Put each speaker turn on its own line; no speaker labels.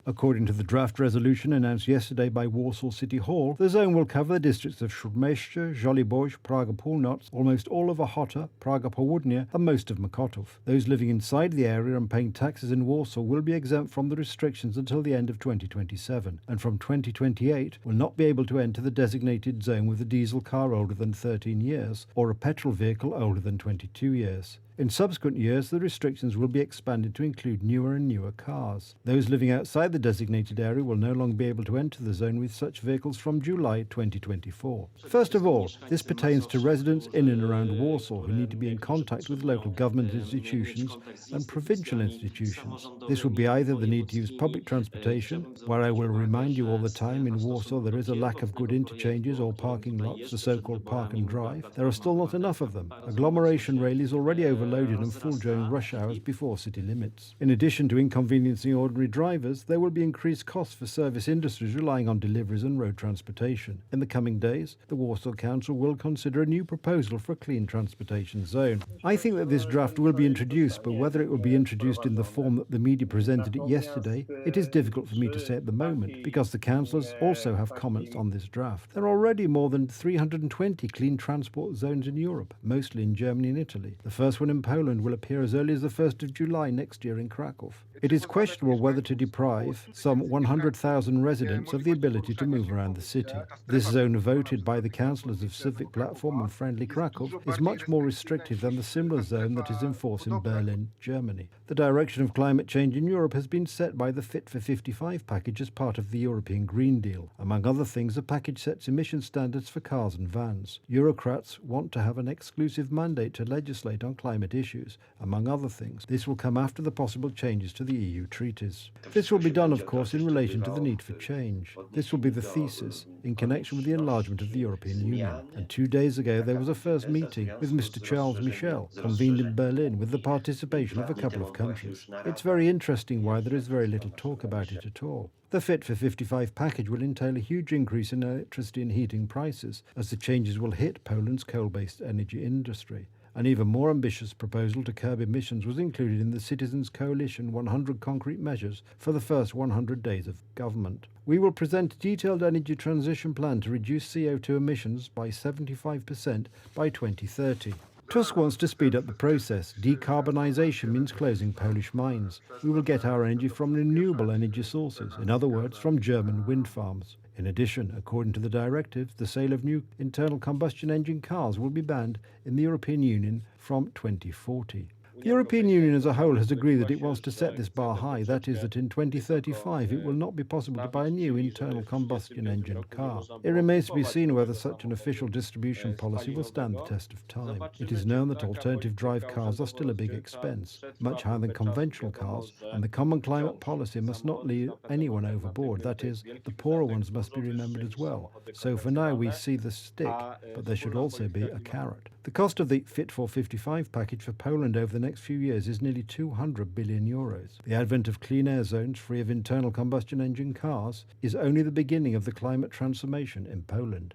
According to the draft resolution announced yesterday by Warsaw City Hall, the zone will cover the districts of Śródmieście, Żoliborz, Praga Północ, almost all of Ochota, Praga Południe, and most of Mokotów. Those living inside the area and paying taxes in Warsaw will be exempt from the restrictions until the end of 2027, and from 2028 will not be able to enter the designated zone with a diesel car older than 13 years or a petrol vehicle older than 22 years. In subsequent years, the restrictions will be expanded to include newer and newer cars. Those living outside the designated area will no longer be able to enter the zone with such vehicles from July 2024. First of all, this pertains to residents in and around Warsaw who need to be in contact with local government institutions and provincial institutions. This would be either the need to use public transportation, where I will remind you all the time in Warsaw there is a lack of good interchanges or parking lots, the so-called park and drive. There are still not enough of them. Agglomeration rail is already overloaded and full during rush hours before city limits. In addition to inconveniencing ordinary drivers, there will be increased costs for service industries relying on deliveries and road transportation. In the coming days, the Warsaw Council will consider a new proposal for a clean transportation zone. I think that this draft will be introduced, but whether it will be introduced in the form that the media presented it yesterday, it is difficult for me to say at the moment, because the councillors also have comments on this draft. There are already more than 320 clean transport zones in Europe, mostly in Germany and Italy. The first one in Poland will appear as early as the 1st of July next year in Krakow. It is questionable whether to deprive some 100,000 residents of the ability to move around the city. This zone, voted by the councillors of Civic Platform and Friendly Krakow, is much more restrictive than the similar zone that is in force in Berlin, Germany. The direction of climate change in Europe has been set by the Fit for 55 package as part of the European Green Deal. Among other things, the package sets emission standards for cars and vans. Eurocrats want to have an exclusive mandate to legislate on climate issues. Among other things, this will come after the possible changes to the EU treaties. This will be done, of course, in relation to the need for change. This will be the thesis in connection with the enlargement of the European Union. And 2 days ago, there was a first meeting with Mr. Charles Michel, convened in Berlin with the participation of a couple of countries. It's very interesting why there is very little talk about it at all. The Fit for 55 package will entail a huge increase in electricity and heating prices, as the changes will hit Poland's coal-based energy industry. An even more ambitious proposal to curb emissions was included in the Citizens' Coalition 100 concrete measures for the first 100 days of government. We will present a detailed energy transition plan to reduce CO2 emissions by 75% by 2030. Tusk wants to speed up the process. Decarbonisation means closing Polish mines. We will get our energy from renewable energy sources, in other words, from German wind farms. In addition, according to the directive, the sale of new internal combustion engine cars will be banned in the European Union from 2040. The European Union as a whole has agreed that it wants to set this bar high, that is, that in 2035 it will not be possible to buy a new internal combustion engine car. It remains to be seen whether such an official distribution policy will stand the test of time. It is known that alternative drive cars are still a big expense, much higher than conventional cars, and the common climate policy must not leave anyone overboard, that is, the poorer ones must be remembered as well. So for now we see the stick, but there should also be a carrot. The cost of the Fit for 55 package for Poland over the next few years is nearly 200 billion euros. The advent of clean air zones free of internal combustion engine cars is only the beginning of the climate transformation in Poland.